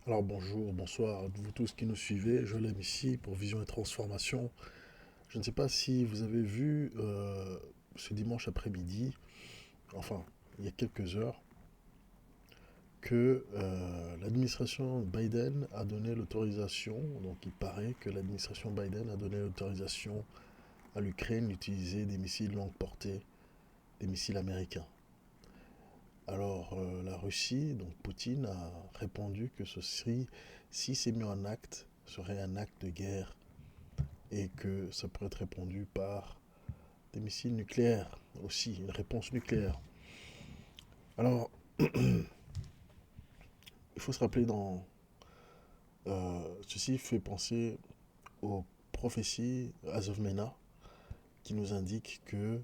Alors bonjour, bonsoir à vous tous qui nous suivez. Je l'aime ici pour Vision et Transformation. Je ne sais pas si vous avez vu ce dimanche après-midi, enfin il y a quelques heures, que l'administration Biden a donné l'autorisation, donc il paraît que l'administration Biden a donné l'autorisation à l'Ukraine d'utiliser des missiles longue portée, des missiles américains. Alors la Russie, donc Poutine, a répondu que ceci, si c'est mis en acte, serait un acte de guerre et que ça pourrait être répondu par des missiles nucléaires aussi, une réponse nucléaire. Alors, il faut se rappeler ceci fait penser aux prophéties Azovmena qui nous indiquent que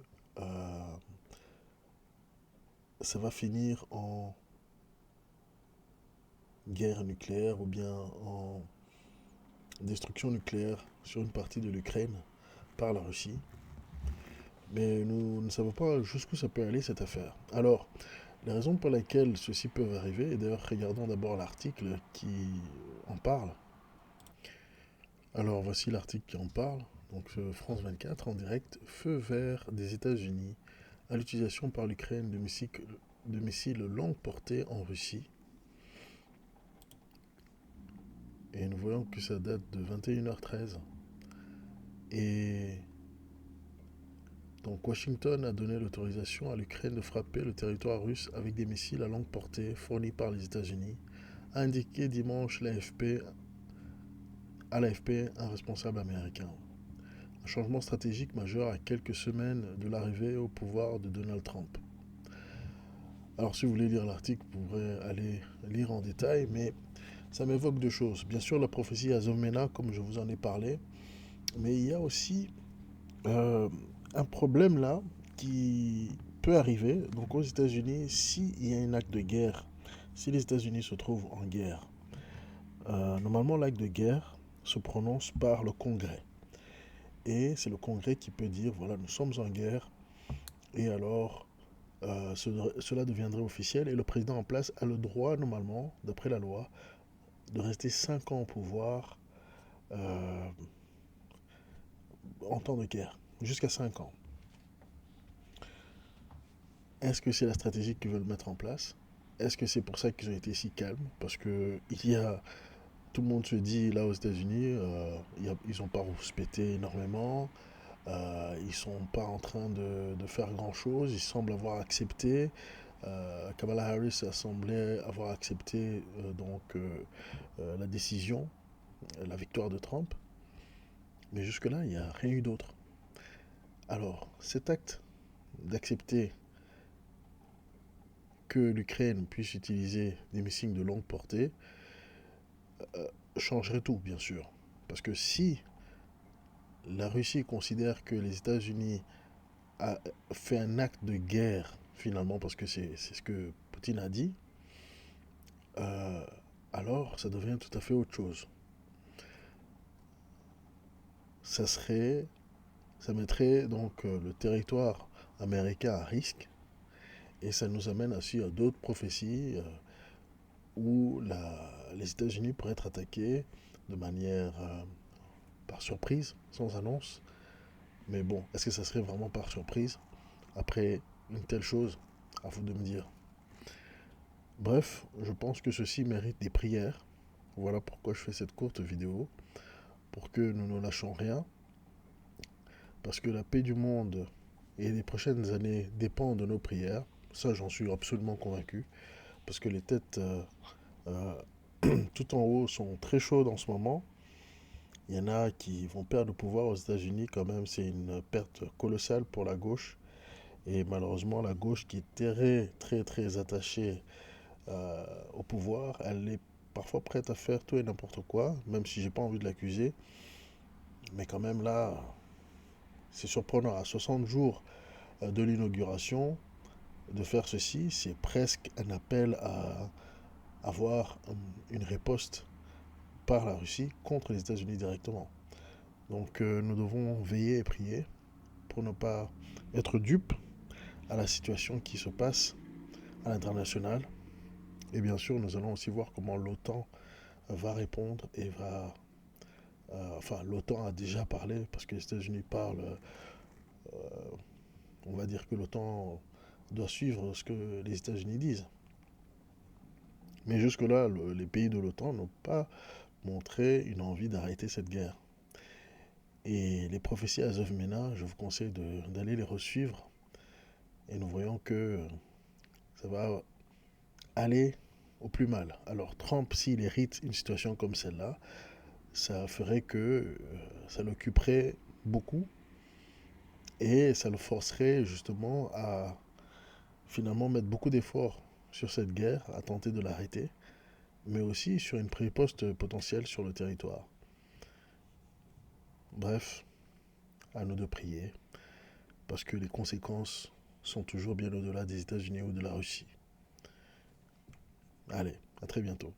ça va finir en guerre nucléaire ou bien en destruction nucléaire sur une partie de l'Ukraine par la Russie. Mais nous ne savons pas jusqu'où ça peut aller cette affaire. Alors, les raisons pour lesquelles ceci peut arriver, et d'ailleurs regardons d'abord l'article qui en parle. Alors voici l'article qui en parle. Donc France 24 en direct, feu vert des États-Unis à l'utilisation par l'Ukraine de missiles longue portée en Russie. Et nous voyons que ça date de 21h13. Et donc Washington a donné l'autorisation à l'Ukraine de frapper le territoire russe avec des missiles à longue portée fournis par les États-Unis, a indiqué dimanche à l'AFP un responsable américain. Un changement stratégique majeur à quelques semaines de l'arrivée au pouvoir de Donald Trump. Alors si vous voulez lire l'article, vous pourrez aller lire en détail, mais ça m'évoque deux choses. Bien sûr, la prophétie Azomena, comme je vous en ai parlé, mais il y a aussi euh, un problème là qui peut arriver. Donc aux États-Unis, s'il y a un acte de guerre, si les États-Unis se trouvent en guerre, normalement l'acte de guerre se prononce par le Congrès. Et c'est le Congrès qui peut dire, voilà, nous sommes en guerre, et alors cela deviendrait officiel, et le président en place a le droit, normalement, d'après la loi, de rester 5 ans au pouvoir euh, en temps de guerre, jusqu'à 5 ans. Est-ce que c'est la stratégie qu'ils veulent mettre en place? Est-ce que c'est pour ça qu'ils ont été si calmes? Parce que tout le monde se dit là aux États-Unis, ils n'ont pas rouspété énormément, ils ne sont pas en train de faire grand-chose, ils semblent avoir accepté. Kamala Harris a semblé avoir accepté la décision, la victoire de Trump, mais jusque-là, il n'y a rien eu d'autre. Alors, cet acte d'accepter que l'Ukraine puisse utiliser des missiles de longue portée changerait tout, bien sûr. Parce que si la Russie considère que les États-Unis a fait un acte de guerre, finalement, parce que c'est ce que Poutine a dit, euh, alors ça devient tout à fait autre chose. Ça serait, ça mettrait donc le territoire américain à risque et ça nous amène aussi à d'autres prophéties où les États-Unis pourraient être attaqués de manière par surprise, sans annonce. Mais bon, est-ce que ça serait vraiment par surprise après une telle chose? À vous de me dire. Bref, je pense que ceci mérite des prières. Voilà pourquoi je fais cette courte vidéo, pour que nous ne lâchons rien, parce que la paix du monde et les prochaines années dépendent de nos prières. Ça, j'en suis absolument convaincu, parce que les têtes euh, tout en haut sont très chaudes en ce moment. Il y en a qui vont perdre le pouvoir aux États-Unis quand même, c'est une perte colossale pour la gauche. Et malheureusement, la gauche qui est très très très attachée au pouvoir, elle est parfois prête à faire tout et n'importe quoi, même si j'ai pas envie de l'accuser. Mais quand même là, c'est surprenant. À 60 jours de l'inauguration, de faire ceci, c'est presque un appel à avoir une riposte par la Russie contre les États-Unis directement. Donc nous devons veiller et prier pour ne pas être dupes à la situation qui se passe à l'international. Et bien sûr, nous allons aussi voir comment l'OTAN va répondre et va... enfin, l'OTAN a déjà parlé, parce que les États-Unis parlent, on va dire que l'OTAN doit suivre ce que les États-Unis disent. Mais jusque-là, les pays de l'OTAN n'ont pas montré une envie d'arrêter cette guerre. Et les prophéties Azov-Mena, je vous conseille d'aller les resuivre. Et nous voyons que ça va aller au plus mal. Alors Trump, s'il hérite une situation comme celle-là, ça ferait que ça l'occuperait beaucoup et ça le forcerait justement à finalement mettre beaucoup d'efforts sur cette guerre, à tenter de l'arrêter, mais aussi sur une riposte potentielle sur le territoire. Bref, à nous de prier, parce que les conséquences sont toujours bien au-delà des États-Unis ou de la Russie. Allez, à très bientôt.